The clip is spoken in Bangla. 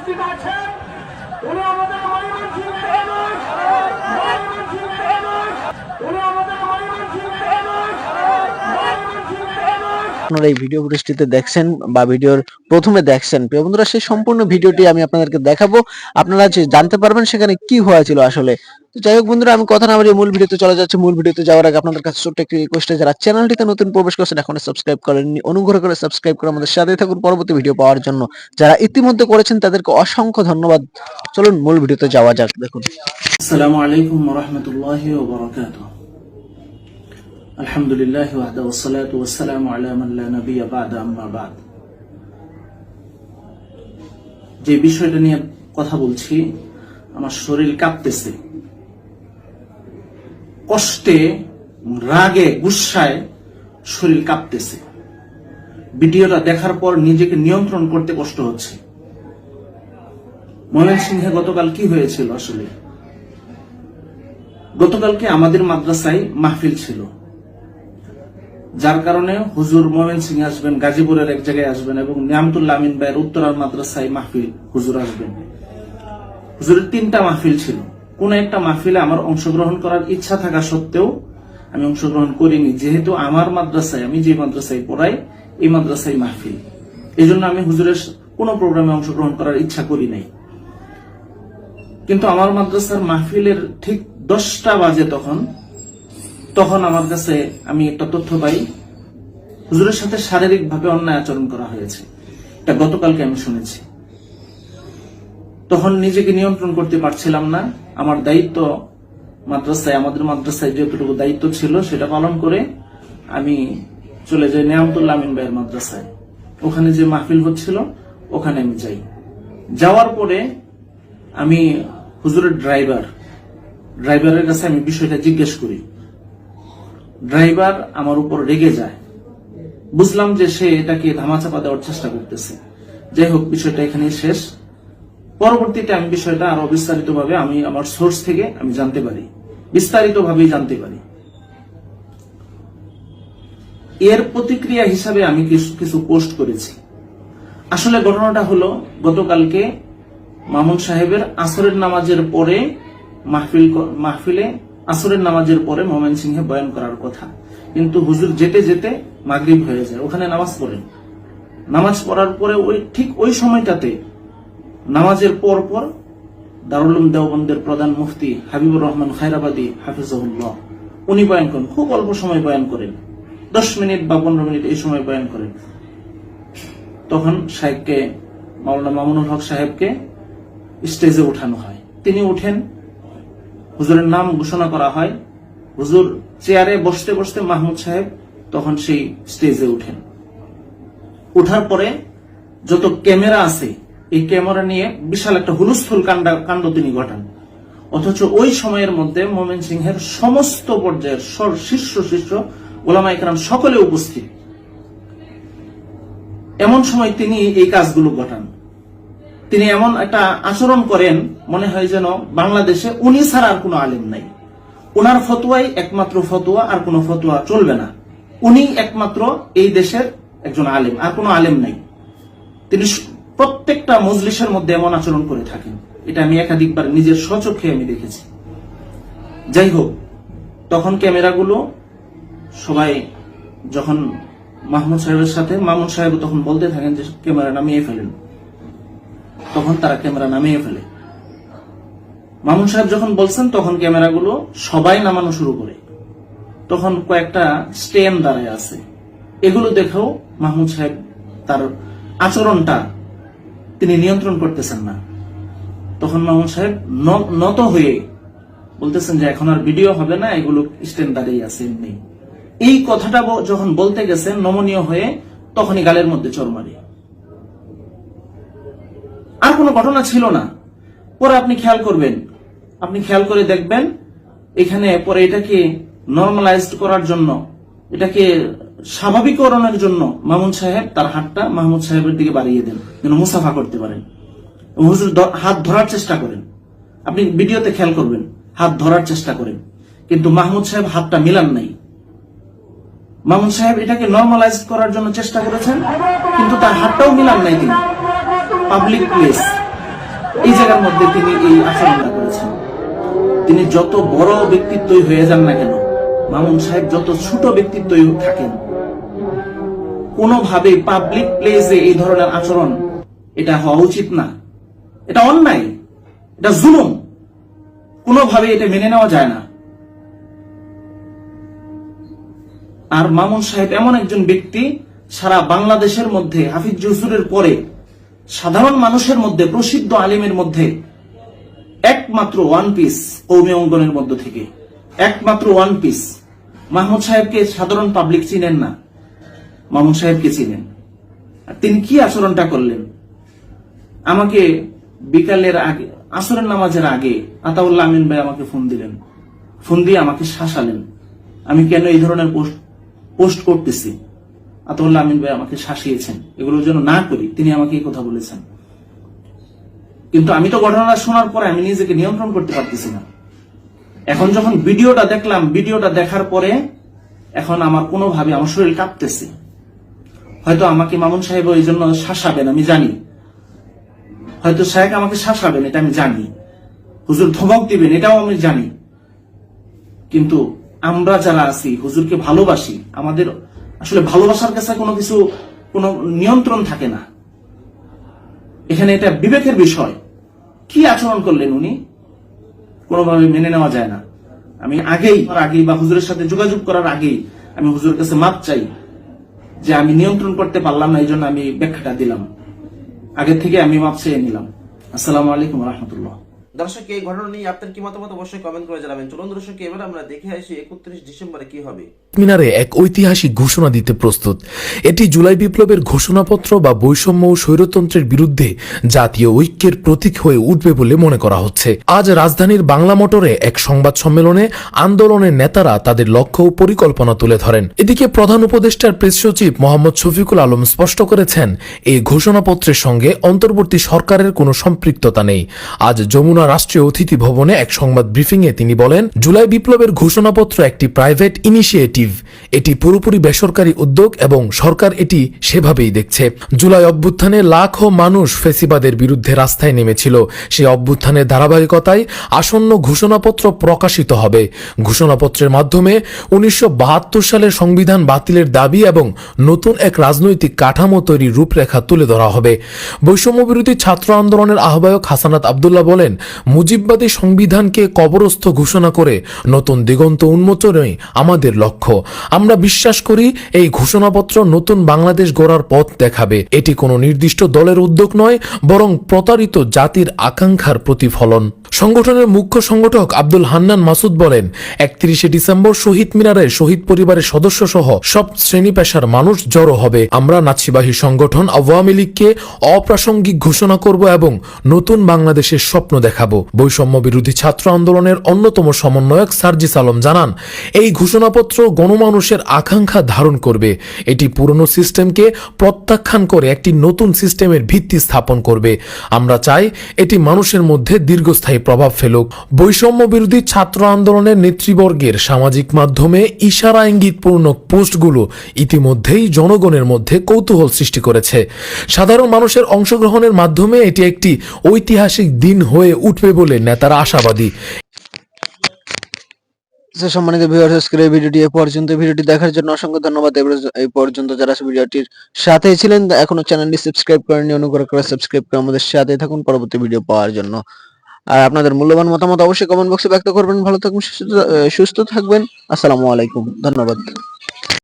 উপস্থিত আছেন উনি আমাদের ময়মনসিংহের মানুষ, ময়মনসিংহের মানুষ, উনি আমাদের ময়মনসিংহের মানুষ, ময়মনসিংহের মানুষ। আপনারা এই ভিডিও ফুটেজটিতে দেখছেন বা ভিডিওর প্রথমে দেখছেন, প্রিয় বন্ধুরা, সেই সম্পূর্ণ ভিডিওটি আমি আপনাদেরকে দেখাবো। আপনারা যে জানতে পারবেন সেখানে কি হয়েছিল আসলে। তো যাই হোক বন্ধুরা, আমি কথা না বাড়িয়ে মূল ভিডিওতে চলে যাচ্ছি। মূল ভিডিওতে যাওয়ার আগে আপনাদের কাছে ছোট্ট একটি রিকোয়েস্ট, যারা চ্যানেলটিতে নতুন প্রবেশ করছেন এখনো সাবস্ক্রাইব করেননি, অনুগ্রহ করে সাবস্ক্রাইব করে আমাদের সাথে থাকুন পরবর্তী ভিডিও পাওয়ার জন্য। যারা ইতিমধ্যে করেছেন তাদেরকে অসংখ্য ধন্যবাদ। চলুন মূল ভিডিওতে যাওয়া যাক। দেখুন। আসসালামু আলাইকুম ওয়া রাহমাতুল্লাহি ওয়া বারাকাতুহু। আলহামদুলিল্লাহি ওয়াহদা ওয়াসসালাতু ওয়াসসালামু আলা মান লা নাবিয়্যা বা'দা, আম্মা বা'দ। যে বিষয়টা নিয়ে কথা বলছি, আমার শরীর কাঁপতেছে, কষ্টে, রাগে, গুসায় শরীর কাঁপতেছে। ভিডিওটা দেখার পর নিজেকে নিয়ন্ত্রণ করতে কষ্ট হচ্ছে। ময়মনসিংহে গতকাল কি হয়েছিল আসলে? গতকালকে আমাদের মাদ্রাসায় মাহফিল ছিল, যার কারণে হুজুর ময়মনসিংহে আসবেন, গাজীপুরের এক জায়গায় আসবেন এবং নিয়ামতুল্লাহ আমিন ভাইয়ের উত্তরার মাদ্রাসায় মাহফিল হুজুর আসবেন। হুজুরের 3টা মাহফিল ছিল। কোন একটা মাহফিলে আমার অংশগ্রহণ করার ইচ্ছা থাকা সত্ত্বেও আমি অংশগ্রহণ করিনি, যেহেতু আমার মাদ্রাসায়, আমি যে মাদ্রাসায় পড়াই, এই মাদ্রাসায় মাহফিল। এই জন্য আমি হুজুরের কোন প্রোগ্রামে অংশগ্রহণ করার ইচ্ছা করি নাই। কিন্তু আমার মাদ্রাসার মাহফিলের ঠিক 10টা বাজে তখন আমার কাছে আমি একটা তথ্য পাই, হুজুরের সাথে শারীরিকভাবে অন্যায় আচরণ করা হয়েছে। এটা গতকালকে আমি শুনেছি। তখন নিজেকে নিয়ন্ত্রণ করতে পারছিলাম না। আমার দায়িত্ব মাদ্রাসায়, আমাদের মাদ্রাসায় যতটুকু দায়িত্ব ছিল সেটা পালন করে আমি চলে যাই নিয়ামতুল্লাহ আমিন ভাইয়ের মাদ্রাসায়। ওখানে যে মাহফিল হচ্ছিল ওখানে আমি যাই। যাওয়ার পরে আমি হুজুরের ড্রাইভারের কাছে আমি বিষয়টা জিজ্ঞেস করি। ড্রাইভার আমার উপর রেগে যায়। বুঝলাম যে সে এটাকে ধামাচাপা দেওয়ার চেষ্টা করতেছে। যাই হোক, বিষয়টা এখানেই শেষ। পরবর্তীতে আমি বিষয়টা আরো বিস্তারিতভাবে আমি আমার সোর্স থেকে আমি জানতে পারি, বিস্তারিতভাবেই জানতে পারি। এর প্রতিক্রিয়া হিসাবে আমি কিছু পোস্ট করেছি। আসলে ঘটনাটা হলো, গতকালকে মামুন সাহেবের আসরের নামাজের পরে মাহফিলে আসরের নামাজের পরে ময়মনসিংহে বয়ান করার কথা, কিন্তু হুজুর যেতে যেতে মাগরিব হয়ে যায়। ওখানে নামাজ পড়েন। নামাজ পড়ার পরে ঠিক ওই সময়টাতে নামাজের পর দারুল উলুম দেওবন্দের প্রধান মুফতি হাবিবুর রহমান খায়রাবাদী হাফিজাহুল্লাহ উনি বয়ান করেন। খুব অল্প সময় বয়ান করেন, 10 মিনিট বা 15 মিনিট এই সময় বয়ান করেন। তখন সাহেবকে, মাওলানা মামুনুল হক সাহেবকে স্টেজে উঠানো হয়। তিনি উঠেন, হুজুরের নাম ঘোষণা করা হয়। হুজুর চেয়ারে বসতে বসতে মাহমুদ সাহেব তখন সেই স্টেজে উঠেন। উঠার পরে যত ক্যামেরা আছে, এই ক্যামেরা নিয়ে বিশাল একটা হুলস্থুল কাণ্ড তিনি ঘটান। অথচ ওই সময়ের মধ্যে ময়মনসিংহের সমস্ত পর্যায়ের শীর্ষ ওলামা ইকরাম সকলে উপস্থিত। এমন সময় তিনি এই কাজগুলো ঘটান। তিনি এমন একটা আচরণ করেন, মনে হয় যেন বাংলাদেশে উনি ছাড়া আর কোনো আলেম নাই। উনার ফতোয়াই একমাত্র ফতোয়া, আর কোনো ফতোয়া চলবে না। উনি একমাত্র এই দেশের একজন আলেম, আর কোনো আলেম নাই। তিনি প্রত্যেকটা মজলিসের মধ্যে এমন আচরণ করে থাকেন। এটা আমি একাধিকবার নিজের স্বচক্ষে আমি দেখেছি। যাই হোক, তখন ক্যামেরাগুলো সবাই যখন মাহমুদ সাহেবের সাথে, মামুন সাহেব তখন বলতে থাকেন যে ক্যামেরা নামিয়ে ফেলেন। তখন তারা ক্যামেরা নামিয়ে ফেলে। মামুন সাহেব যখন বলছেন তখন ক্যামেরাগুলো সবাই নামানো শুরু করে। তখন কয়েকটা স্ট্যান্ড দাঁড়ায় আছে। এগুলো দেখেও মাহমুদ সাহেব তার আচরণটা তিনি নিয়ন্ত্রণ করতেছেন না। তখন মামুন সাহেব নত হয়ে বলতেছেন যে এখন আর ভিডিও হবে না, এগুলো স্ট্যান্ড দাঁড়িয়ে আছে এমনি। এই কথাটা যখন বলতে গেছেন নমনীয় হয়ে, তখনই গালের মধ্যে চড় মারি। আর কোনো ঘটনা ছিল না। পরে আপনি খেয়াল করবেন, আপনি খেয়াল করে দেখবেন, এখানে পরে এটাকে নর্মালাইজড করার জন্য, এটাকে স্বাভাবিকরণের জন্য মামুন সাহেব তার হাতটা মাহমুদ সাহেবের দিকে বাড়িয়ে দেন, যেন মুসাফা করতে পারেন। হুজুর হাত ধরার চেষ্টা করেন, আপনি ভিডিওতে খেয়াল করবেন, হাত ধরার চেষ্টা করেন, কিন্তু মাহমুদ সাহেব হাতটা মিলান নাই। মামুন সাহেব এটাকে নর্মালাইজ করার জন্য চেষ্টা করেছেন, কিন্তু তার হাতটাও মিলান নাই তিনি। পাবলিক প্লেস, এই জায়গার মধ্যে তিনি এই আচরণটা করেছেন। তিনি যত বড় ব্যক্তিত্বই হয়ে যান না কেন, মামুন সাহেব যত ছোট ব্যক্তিত্বই থাকেন, কোনোভাবে পাবলিক প্লেসে এই ধরনের আচরণ এটা হওয়া উচিত না। এটা অন্যায়, এটা জুলুম, কোনোভাবে এটা মেনে নেওয়া যায় না। আর মামুন সাহেব এমন একজন ব্যক্তি, সারা বাংলাদেশের মধ্যে হাফিজ হুজুরের পরে সাধারণ মানুষের মধ্যে, প্রসিদ্ধ আলিমের মধ্যে একমাত্র ওয়ান পিস, কৌমি অঙ্গনের মধ্য থেকে একমাত্র ওয়ান পিস। মাহমুদ সাহেবকে সাধারণ পাবলিক চিনেন না, মামুন সাহেবকে চিনেন। আর তিনি কি আচরণটা করলেন, আমাকে বিকালের আগে, আসরের নামাজের আগে আতাউল্লাহ আমিন ভাই আমাকে ফোন দিলেন, ফোন দিয়ে আমাকে শাসালেন আমি কেন এই ধরনের পোস্ট করতেছি। আতাউল্লাহ আমিন ভাই আমাকে শাসিয়েছেন এগুলো যেন না করি, তিনি আমাকে এই কথা বলেছেন। কিন্তু আমি তো ঘটনাটা শোনার পরে আমি নিজেকে নিয়ন্ত্রণ করতে পারতেছি না। এখন যখন ভিডিওটা দেখলাম, ভিডিওটা দেখার পরে এখন আমার কোনোভাবে আমার শরীর কাঁপতেছে। হয়তো আমাকে মামুন সাহেব এই জন্য শাসাবেন, আমি জানি। হয়তো সাহেব আমাকে শাসাবেন, এটা আমি জানি। হুজুর ধমক দিবেন, এটাও আমি জানি। কিন্তু আমরা যারা আছি, হুজুরকে ভালোবাসি, আমাদের আসলে ভালোবাসার কাছে কোনো নিয়ন্ত্রণ থাকে না। এখানে এটা বিবেকের বিষয়। কি আচরণ করলেন উনি, কোনোভাবে মেনে নেওয়া যায় না। আমি আগেই বা হুজুরের সাথে যোগাযোগ করার আগেই আমি হুজুরের কাছে মাপ চাই যে আমি নিয়ন্ত্রণ করতে পারলাম না, এই জন্য আমি ব্যাখ্যাটা দিলাম। আগে থেকে আমি মাপ চেয়ে নিলাম। আসসালামু আলাইকুম ওয়া রাহমাতুল্লাহ। দর্শক, এই ঘটনা নিয়ে আপনার কি মতামত অবশ্যই কমেন্ট করে জানাবেন। চলুন দর্শক, এবার আমরা দেখে আসি 31 ডিসেম্বরে কি হবে। মিনারে এক ঐতিহাসিক ঘোষণা দিতে প্রস্তুত। এটি জুলাই বিপ্লবের ঘোষণাপত্র বা বৈষম্য ও স্বৈরতন্ত্রের বিরুদ্ধে জাতীয় ঐক্যের প্রতীক হয়ে উঠবে বলে মনে করা হচ্ছে। আজ রাজধানীর বাংলা মোটরে এক সংবাদ সম্মেলনে আন্দোলনের নেতারা তাদের লক্ষ্য ও পরিকল্পনা তুলে ধরেন। এদিকে প্রধান উপদেষ্টার প্রেস সচিব মোহাম্মদ শফিকুল আলম স্পষ্ট করেছেন, এই ঘোষণাপত্রের সঙ্গে অন্তর্বর্তী সরকারের কোনো সম্পৃক্ততা নেই। আজ যমুনা রাষ্ট্রীয় অতিথি ভবনে এক সংবাদ ব্রিফিংয়ে তিনি বলেন, জুলাই বিপ্লবের ঘোষণাপত্র একটি প্রাইভেট ইনিশিয়েটিভ, এটি পুরোপুরি বেসরকারি উদ্যোগ এবং সরকার এটি সেভাবেই দেখছে। জুলাই অভ্যুত্থানে লাখো মানুষ ফ্যাসিবাদের বিরুদ্ধে রাস্তায় নেমেছিল। সেই অভ্যুত্থানের ধারাবাহিকতায় আসন্ন ঘোষণাপত্র প্রকাশিত হবে। ঘোষণাপত্রের মাধ্যমে 1972 সালের সংবিধান বাতিলের দাবি এবং নতুন এক রাজনৈতিক কাঠামো তৈরির রূপরেখা তুলে ধরা হবে। বৈষম্য বিরোধী ছাত্র আন্দোলনের আহ্বায়ক হাসানাত আব্দুল্লাহ বলেন, মুজিববাদী সংবিধানকে কবরস্থ ঘোষণা করে নতুন দিগন্ত উন্মোচনই আমাদের লক্ষ্য। আমরা বিশ্বাস করি এই ঘোষণাপত্র নতুন বাংলাদেশ গড়ার পথ দেখাবে। এটি কোনো নির্দিষ্ট দলের উদ্যোগ নয়, বরং প্রতারিত জাতির আকাঙ্ক্ষার প্রতিফলন। সংগঠনের মুখ্য সংগঠক আব্দুল হান্নান মাসুদ বলেন, 31 ডিসেম্বর শহীদ মিনারে শহীদ পরিবারের সদস্য সহ সব শ্রেণী পেশার মানুষ জড়ো হবে। আমরা নাৎসিবাহী সংগঠন আওয়ামী লীগকে অপ্রাসঙ্গিক ঘোষণা করব এবং নতুন বাংলাদেশের স্বপ্ন দেখাবো। বৈষম্য বিরোধী ছাত্র আন্দোলনের অন্যতম সমন্বয়ক সার্জিস আলম জানান, এই ঘোষণাপত্র গণমানুষের আকাঙ্ক্ষা ধারণ করবে। এটি পুরনো সিস্টেমকে প্রত্যাখ্যান করে একটি নতুন সিস্টেমের ভিত্তি স্থাপন করবে। আমরা চাই এটি মানুষের মধ্যে দীর্ঘস্থায়ী প্রভাব ফেলুক। বৈষম্য বিরোধী ছাত্র আন্দোলনের নেতৃবর্গের সামাজিক মাধ্যমে ইশারা ইঙ্গিতপূর্ণ পোস্টগুলো ইতিমধ্যেই জনগণের মধ্যে কৌতূহল সৃষ্টি করেছে। সাধারণ মানুষের অংশগ্রহণের মাধ্যমে এটি একটি ঐতিহাসিক দিন হয়ে উঠবে বলে নেতারা আশাবাদী। সম্মানিত ভিউয়ার্স, আজকের এই ভিডিওটি এ পর্যন্ত। ভিডিওটি দেখার জন্য অসংখ্য ধন্যবাদ। এই পর্যন্ত যারা ভিডিওটির সাথে ছিলেন, এখনো চ্যানেলটি সাবস্ক্রাইব করেননি, অনুগ্রহ করে সাবস্ক্রাইব করে আমাদের সাথে থাকুন পরবর্তী ভিডিও পাওয়ার জন্য। আর আপনাদের মূল্যবান মতামত অবশ্যই কমেন্ট বক্সে ব্যক্ত করবেন। ভালো থাকবেন, সুস্থ থাকবেন। আসসালামু আলাইকুম, ধন্যবাদ।